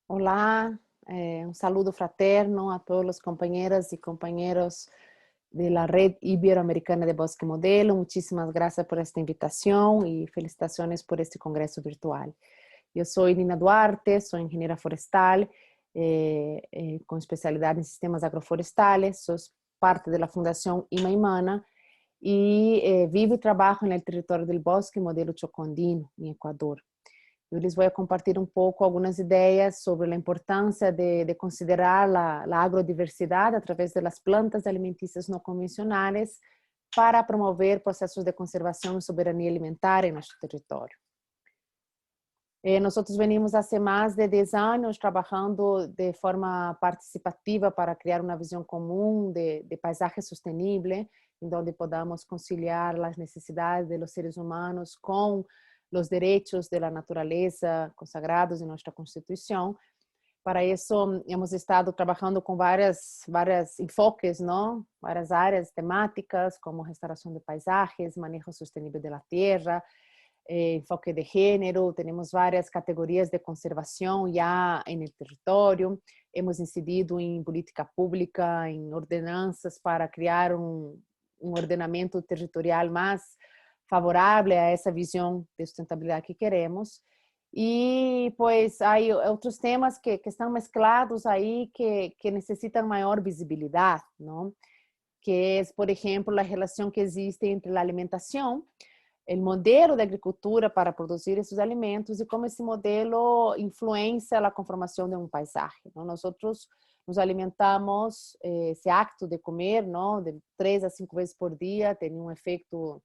Olá, um saludo fraterno a todos os companheiras e companheiros da Red Ibero-Americana de Bosque Modelo. Muchísimas gracias por esta invitação e felicitações por este congresso virtual. Eu sou Nina Duarte, sou engenheira florestal, com especialidade em sistemas agroflorestales, sou parte da Fundação Imaimana e vivo e trabalho no território do Bosque Modelo Chocondino, em Equador. Eu lhes vou compartilhar um pouco algumas ideias sobre a importância de considerar a agrodiversidade através das plantas alimentícias não convencionais para promover processos de conservação e soberania alimentar em nosso território. Nós venimos há mais de 10 anos trabalhando de forma participativa para criar uma visão comum de paisagem sustentável, onde podamos conciliar as necessidades dos seres humanos com os direitos da natureza consagrados em nossa Constituição. Para isso, hemos estado trabalhando com várias enfoques, não? Várias áreas temáticas, como restauração de paisagens, manejo sustentável da terra, enfoque de gênero, temos várias categorias de conservação já no território, hemos incidido em política pública, em ordenanças para criar um ordenamento territorial mais favorável a essa visão de sustentabilidade que queremos. E, pois, há outros temas que estão mesclados aí que necessitam maior visibilidade, não? Que é, por exemplo, a relação que existe entre a alimentação, o modelo de agricultura para produzir esses alimentos e como esse modelo influencia a conformação de um paisagem. Nós nos alimentamos, esse acto de comer, não, de 3 a 5 vezes por dia, tem um efeito,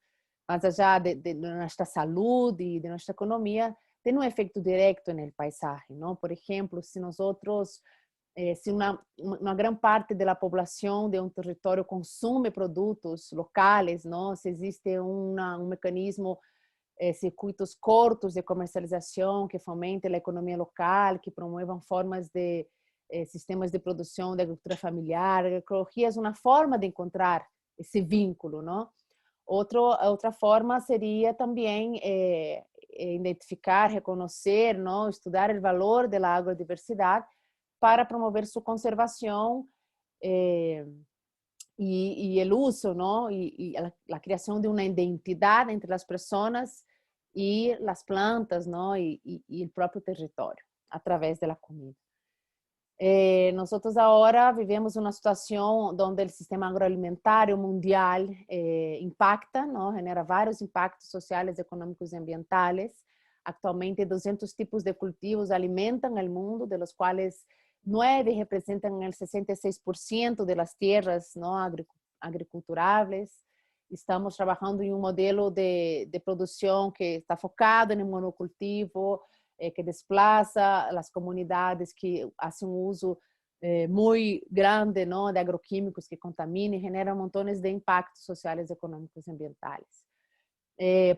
mais allá de nossa saúde e de nossa economia, tem um efeito direto no paisagem. Não? Por exemplo, se nós se uma grande parte da população de um território consome produtos locais, não? Se existe um mecanismo, circuitos curtos de comercialização que fomentem a economia local, que promovam formas de sistemas de produção de agricultura familiar, a agroecologia é uma forma de encontrar esse vínculo, não? Outra forma seria também identificar, reconhecer, não? Estudar o valor da agrodiversidade para promover sua conservação e o uso, não? E a criação de uma identidade entre as pessoas e as plantas, não? E o próprio território, através da comida. Nós agora vivemos uma situação onde o sistema agroalimentar mundial impacta, não? Genera vários impactos sociais, econômicos e ambientais. Atualmente, 200 tipos de cultivos alimentam o mundo, de los quais 9 representam o 66% das terras não agriculturáveis. Estamos trabalhando em um modelo de produção que está focado no monocultivo, que desplaza as comunidades que fazem um uso muito grande, não, de agroquímicos que contaminam e generam montones de impactos sociais, econômicos e ambientais.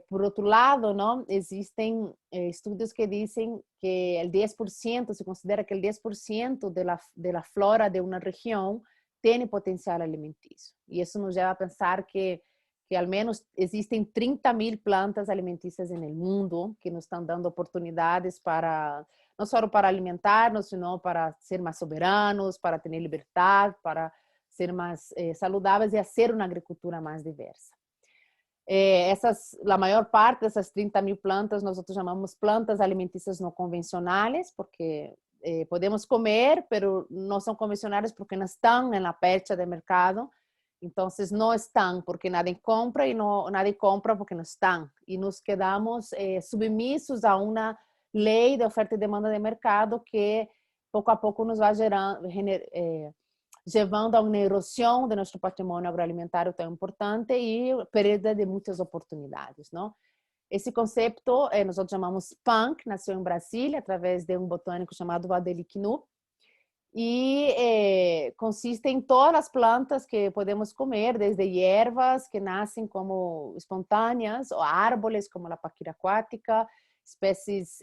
Por outro lado, não, existem estudos que dizem que o 10%, se considera que o 10% da flora de uma região tem potencial alimentício. E isso nos leva a pensar que ao menos existem 30.000 plantas alimentícias no mundo que nos estão dando oportunidades para, não só para alimentar-nos, sino para ser mais soberanos, para ter liberdade, para ser mais saudáveis e fazer uma agricultura mais diversa. A maior parte dessas 30.000 plantas nós chamamos plantas alimentícias não convencionais, porque podemos comer, mas não são convencionais porque não estão na percha de mercado. Então, não estão porque nadie compra e nadie compra porque não estão. E nos quedamos submissos a uma lei de oferta e demanda de mercado que pouco a pouco nos vai levando a uma erosão de nosso patrimônio agroalimentar tão importante e perda de muitas oportunidades, não? Esse conceito nós chamamos punk, nasceu em Brasília através de um botânico chamado Valdeli Knup e consiste em todas as plantas que podemos comer, desde ervas que nascem como espontâneas, ou árvores como a paquira aquática, espécies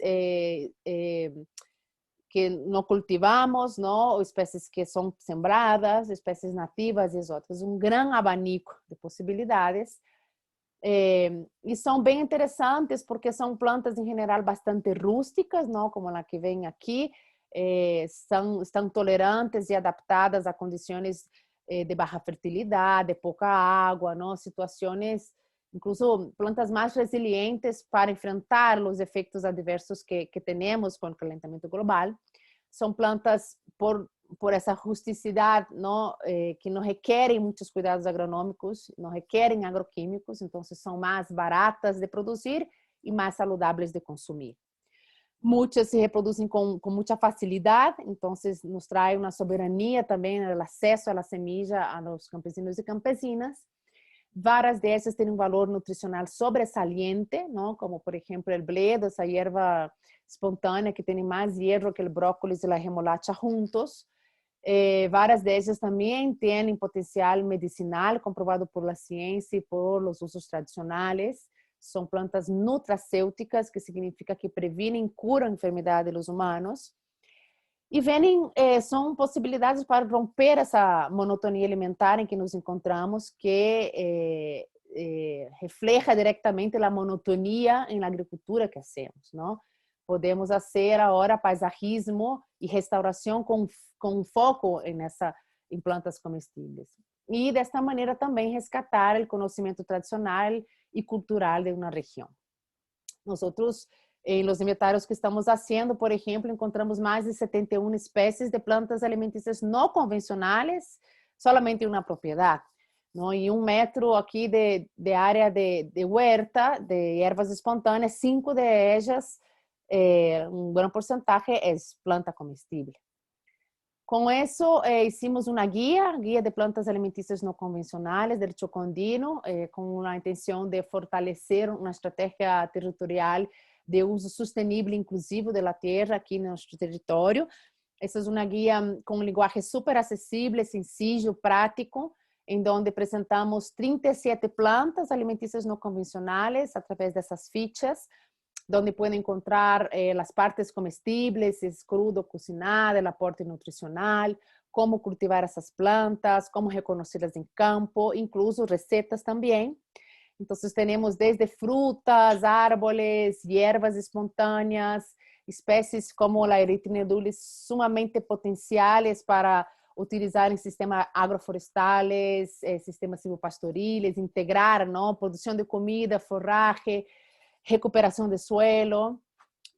que não cultivamos, não? Ou espécies que são sembradas, espécies nativas e exóticas, um grande abanico de possibilidades. E são bem interessantes porque são plantas em geral bastante rústicas, não? Como a que vem aqui, estão tolerantes e adaptadas a condições de baixa fertilidade, pouca água, não? Situações, incluso plantas mais resilientes para enfrentar os efeitos adversos que temos com o calentamiento global. São plantas por essa rusticidade, não, que não requerem muitos cuidados agronômicos, não requerem agroquímicos, então são mais baratas de produzir e mais saludáveis de consumir. Muitas se reproduzem com muita facilidade, então nos traz uma soberania também no acesso à semilla aos campesinos e campesinas. Várias dessas têm um valor nutricional sobresaliente, não? Como, por exemplo, o bledo, essa erva espontânea que tem mais hierro que o brócolis e a remolacha juntos. Várias dessas também têm potencial medicinal comprovado por la ciência e por os usos tradicionais. São plantas nutracêuticas, que significa que previnem e curam enfermidades dos humanos. E são possibilidades para romper essa monotonia alimentar em que nos encontramos, que refleja diretamente a monotonia na agricultura que hacemos, não? Podemos fazer agora paisajismo e restauração com foco em plantas comestíveis. E desta maneira também resgatar o conhecimento tradicional e cultural de uma região. Nós, em los inventários que estamos fazendo, por exemplo, encontramos mais de 71 espécies de plantas alimentícias não convencionais, solamente em uma propriedade. Não? E 1 metro aqui de área de huerta, de ervas espontâneas, 5 de ellas, um grande porcentagem é planta comestível. Com isso, hicimos uma guia de plantas alimentícias não convencionais del Chocó-Andino, com a intenção de fortalecer uma estratégia territorial de uso sustentável e inclusivo da terra aqui no nosso território. Essa é uma guia com um linguagem super acessível, sencillo, prático, em onde apresentamos 37 plantas alimentícias não convencionais através dessas fichas, onde podem encontrar as partes comestíveis, se es crudo, cocinado, o aporte nutricional, como cultivar essas plantas, como reconhecê-las em campo, incluso receitas também. Então, temos desde frutas, árboles, ervas espontâneas, espécies como a Erythrina edulis, sumamente potenciais para utilizar em sistemas agroflorestales, sistemas silvopastoriles, integrar, não, produção de comida, forraje, recuperação de suelo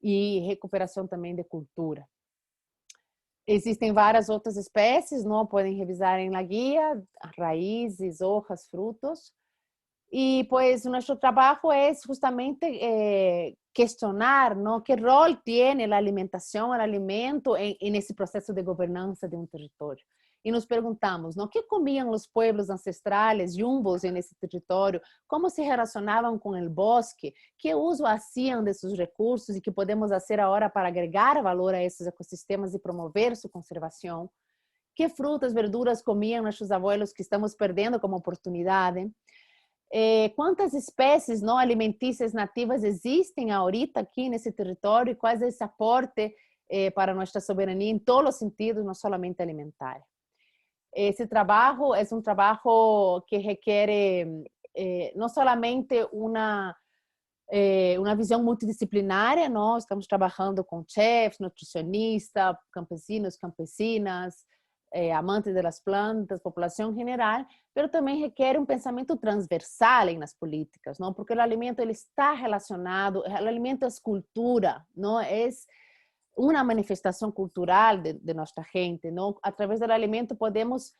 e recuperação também de cultura. Existem várias outras espécies, não podem revisar em la guia, raízes, hojas, frutos. E, pues, nosso trabalho é justamente questionar, não, que rol tem a alimentação, o alimento nesse processo de governança de um território. E nos perguntamos, não, o que comiam os pueblos ancestrais, yumbos nesse território, como se relacionavam com o bosque, que uso faziam desses recursos e que podemos fazer agora para agregar valor a esses ecossistemas e promover sua conservação. Que frutas, verduras comiam nossos abuelos que estamos perdendo como oportunidade. Quantas espécies não alimentícias nativas existem ahorita aqui nesse território e qual é esse aporte para nossa soberania em todos os sentidos, não somente alimentar. Esse trabalho é um trabalho que requer não somente uma visão multidisciplinária, nós estamos trabalhando com chefs, nutricionistas, campesinos, campesinas, amantes das plantas, população geral, mas também requer um pensamento transversal nas políticas, não? Porque o alimento ele está relacionado, o alimento é cultura, não é uma manifestação cultural de nossa gente, não? Através do alimento podemos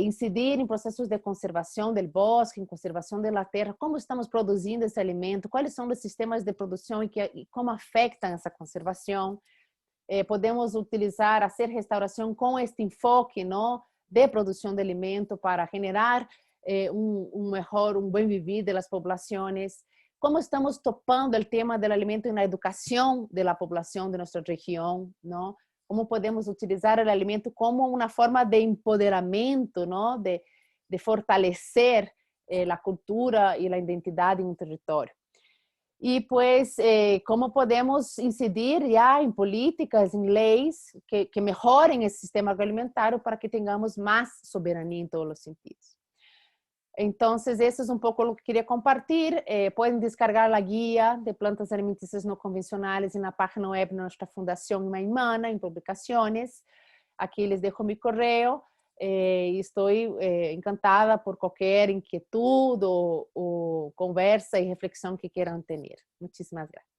incidir em processos de conservação do bosque, em conservação da terra, como estamos produzindo esse alimento, quais são os sistemas de produção e como afetam essa conservação. Podemos utilizar, fazer restauração com este enfoque, não, de produção de alimento para generar um bem viver das populações. Como estamos topando o tema do alimento na educação da população de nossa região, não? Como podemos utilizar o alimento como uma forma de empoderamento, não? De fortalecer a cultura e a identidade em um território. E, pues, como podemos incidir já em políticas, em leis que melhorem esse sistema agroalimentar para que tenhamos mais soberania em todos os sentidos. Entonces, eso es un poco lo que quería compartir. Pueden descargar la guía de plantas alimenticias no convencionales en la página web de nuestra Fundación Maimana, en publicaciones. Aquí les dejo mi correo. Y estoy encantada por cualquier inquietud o conversa y reflexión que quieran tener. Muchísimas gracias.